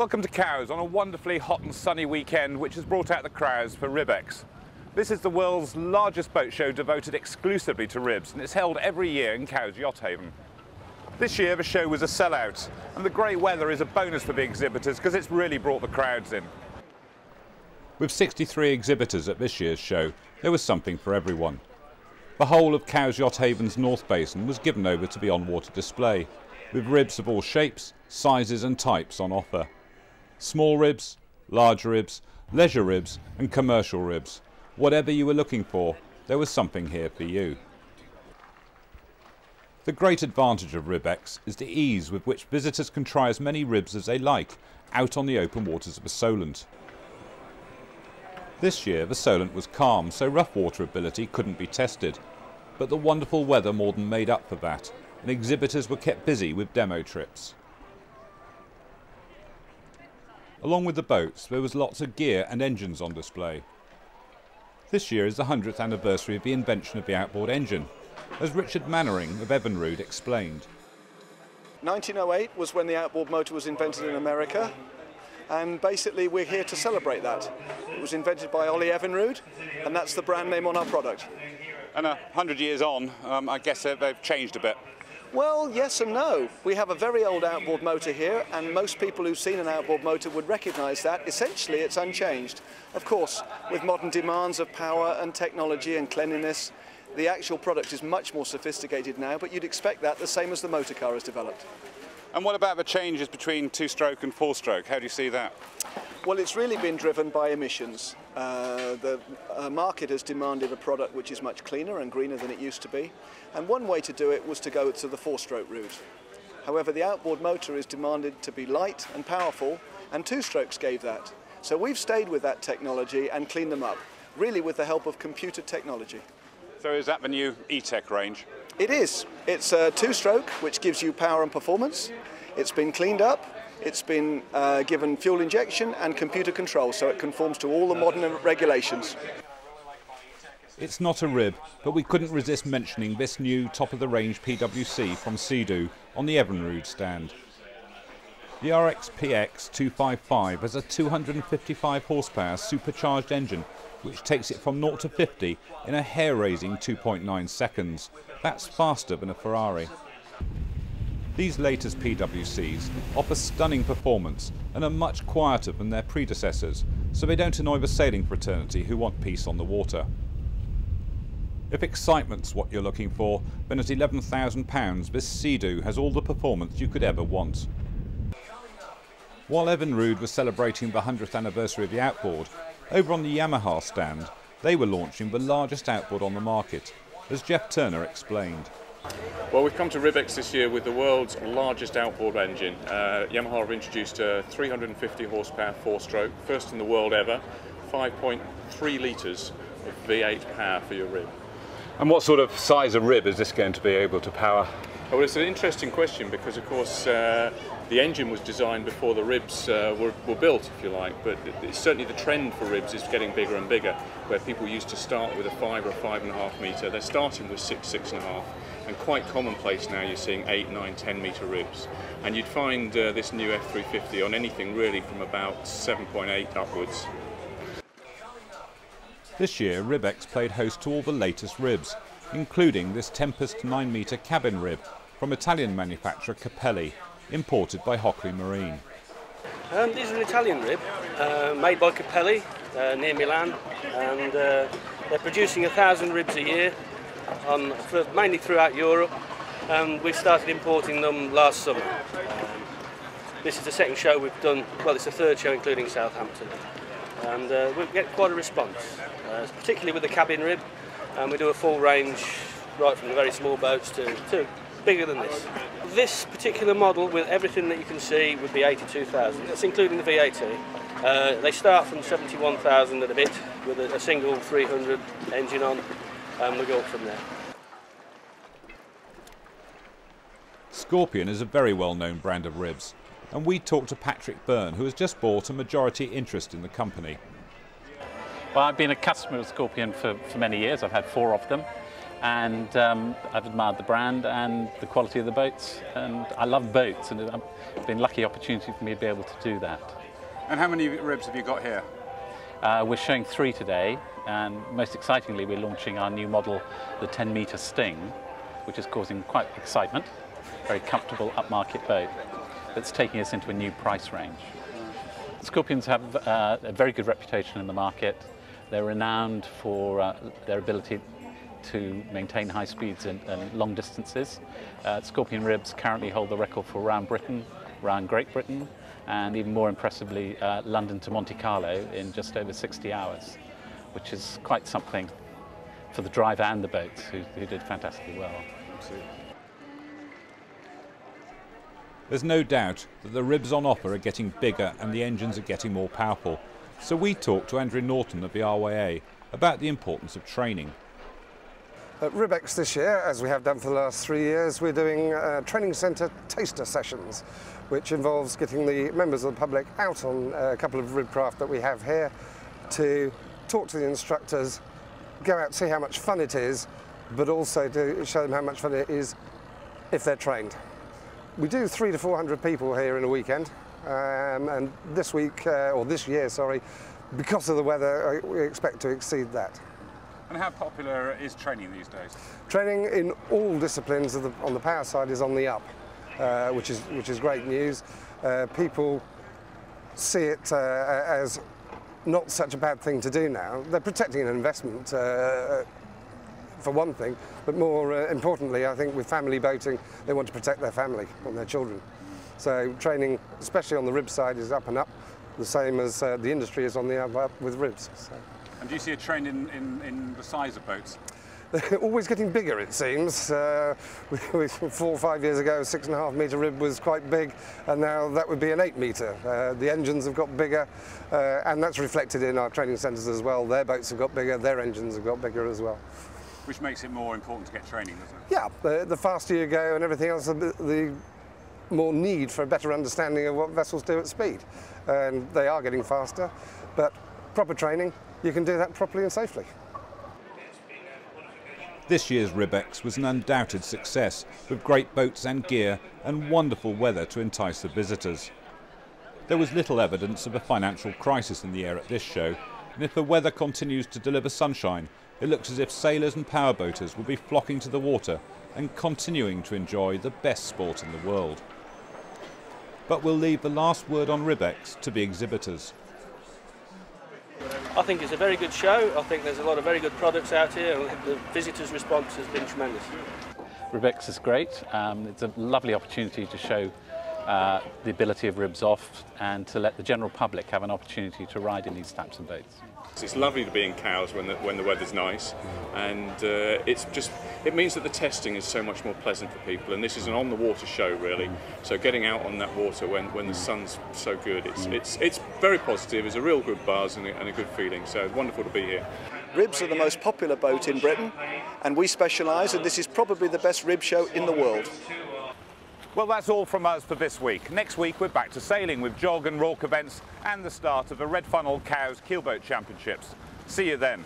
Welcome to Cowes on a wonderfully hot and sunny weekend which has brought out the crowds for RIBEX. This is the world's largest boat show devoted exclusively to ribs, and it's held every year in Cowes Yacht Haven. This year the show was a sellout, and the great weather is a bonus for the exhibitors because it's really brought the crowds in. With 63 exhibitors at this year's show, there was something for everyone. The whole of Cowes Yacht Haven's North Basin was given over to the on-water display, with ribs of all shapes, sizes and types on offer. Small ribs, large ribs, leisure ribs and commercial ribs. Whatever you were looking for, there was something here for you. The great advantage of RIBEX is the ease with which visitors can try as many ribs as they like out on the open waters of the Solent. This year the Solent was calm, so rough water ability couldn't be tested, but the wonderful weather more than made up for that, and exhibitors were kept busy with demo trips. Along with the boats, there was lots of gear and engines on display. This year is the 100th anniversary of the invention of the outboard engine, as Richard Mannering of Evinrude explained. 1908 was when the outboard motor was invented in America, and basically we're here to celebrate that. It was invented by Evinrude, and that's the brand name on our product. And 100 years on, I guess they've changed a bit. Well, yes and no. We have a very old outboard motor here, and most people who've seen an outboard motor would recognise that. Essentially, it's unchanged. Of course, with modern demands of power and technology and cleanliness, the actual product is much more sophisticated now, but you'd expect that the same as the motor car has developed. And what about the changes between two-stroke and four-stroke? How do you see that? Well, it's really been driven by emissions. The market has demanded a product which is much cleaner and greener than it used to be, and one way to do it was to go to the four-stroke route. However, the outboard motor is demanded to be light and powerful, and two-strokes gave that. So we've stayed with that technology and cleaned them up, really with the help of computer technology. So is that the new E-Tech range? It is. It's a two-stroke, which gives you power and performance. It's been cleaned up. It's been given fuel injection and computer control, so it conforms to all the modern regulations. It's not a rib, but we couldn't resist mentioning this new top-of-the-range PWC from Sea-Doo on the Evinrude stand. The RX-PX 255 has a 255 horsepower supercharged engine which takes it from 0 to 50 in a hair-raising 2.9 seconds. That's faster than a Ferrari. These latest PWCs offer stunning performance and are much quieter than their predecessors, so they don't annoy the sailing fraternity who want peace on the water. If excitement's what you're looking for, then at £11,000 this Sea-Doo has all the performance you could ever want. While Evinrude was celebrating the 100th anniversary of the outboard, over on the Yamaha stand they were launching the largest outboard on the market, as Jeff Turner explained. Well, we've come to RIBEX this year with the world's largest outboard engine. Yamaha have introduced a 350 horsepower four-stroke, first in the world ever, 5.3 litres of V8 power for your rib. And what sort of size of rib is this going to be able to power? Well, it's an interesting question because, of course, the engine was designed before the ribs were built, if you like, but certainly the trend for ribs is getting bigger and bigger, where people used to start with a 5 or 5.5 metre, they're starting with 6, 6.5, and quite commonplace now you're seeing 8, 9, 10 metre ribs. And you'd find this new F350 on anything really from about 7.8 upwards. This year RIBEX played host to all the latest ribs, including this Tempest 9-metre cabin rib from Italian manufacturer Capelli, imported by Hockley Marine. This is an Italian rib made by Capelli near Milan, and they're producing 1,000 ribs a year, mainly throughout Europe, and we started importing them last summer. This is the second show we've done, well, it's the third show including Southampton, and we get quite a response, particularly with the cabin rib, and we do a full range right from the very small boats to bigger than this. This particular model, with everything that you can see, would be 82,000. That's including the VAT. They start from 71,000 and a bit with a single 300 engine on, and we go up from there. Scorpion is a very well-known brand of ribs, and we talked to Patrick Byrne, who has just bought a majority interest in the company. Well, I've been a customer of Scorpion for many years. I've had 4 of them. and I've admired the brand and the quality of the boats, and I love boats, and it's been a lucky opportunity for me to be able to do that. And how many ribs have you got here? We're showing 3 today, and most excitingly we're launching our new model, the 10-metre Sting, which is causing quite excitement. Very comfortable upmarket boat that's taking us into a new price range. Scorpions have a very good reputation in the market. They're renowned for their ability to maintain high speeds and long distances. Scorpion ribs currently hold the record for around Britain, around Great Britain, and even more impressively, London to Monte Carlo in just over 60 hours, which is quite something for the driver and the boats, who did fantastically well. Absolutely. There's no doubt that the ribs on offer are getting bigger and the engines are getting more powerful. So we talked to Andrew Norton of the RYA about the importance of training. At RIBEX this year, as we have done for the last 3 years, we're doing training centre taster sessions, which involves getting the members of the public out on a couple of rib craft that we have here to talk to the instructors, go out, see how much fun it is, but also to show them how much fun it is if they're trained. We do 300 to 400 people here in a weekend, and this week, or this year, sorry, because of the weather, we expect to exceed that. And how popular is training these days? Training in all disciplines on the power side is on the up, which is great news. People see it as not such a bad thing to do now. They're protecting an investment for one thing, but more importantly, I think with family boating, they want to protect their family and their children. So training, especially on the rib side, is up and up, the same as the industry is on the up with ribs. So. And do you see a trend in the size of boats? They're always getting bigger, it seems. 4 or 5 years ago, a 6.5 metre rib was quite big, and now that would be an 8 metre. The engines have got bigger, and that's reflected in our training centres as well. Their boats have got bigger, their engines have got bigger as well. Which makes it more important to get training, doesn't it? Yeah, the faster you go and everything else, the more need for a better understanding of what vessels do at speed. And they are getting faster, but proper training, you can do that properly and safely. This year's RIBEX was an undoubted success, with great boats and gear and wonderful weather to entice the visitors. There was little evidence of a financial crisis in the air at this show, and if the weather continues to deliver sunshine, it looks as if sailors and powerboaters will be flocking to the water and continuing to enjoy the best sport in the world. But we'll leave the last word on RIBEX to the exhibitors. I think it's a very good show. I think there's a lot of very good products out here, and the visitors' response has been tremendous. RIBEX is great. It's a lovely opportunity to show the ability of ribs off and to let the general public have an opportunity to ride in these types of boats. It's lovely to be in Cowes when the weather's nice, and it means that the testing is so much more pleasant for people, and this is an on-the-water show really, so getting out on that water when the sun's so good, it's very positive. It's a real good buzz and a good feeling, so it's wonderful to be here. Ribs are the most popular boat in Britain, and we specialise, and this is probably the best rib show in the world. Well, that's all from us for this week. Next week we're back to sailing with jog and rorke events and the start of the Red Funnel Cowes Keelboat Championships. See you then.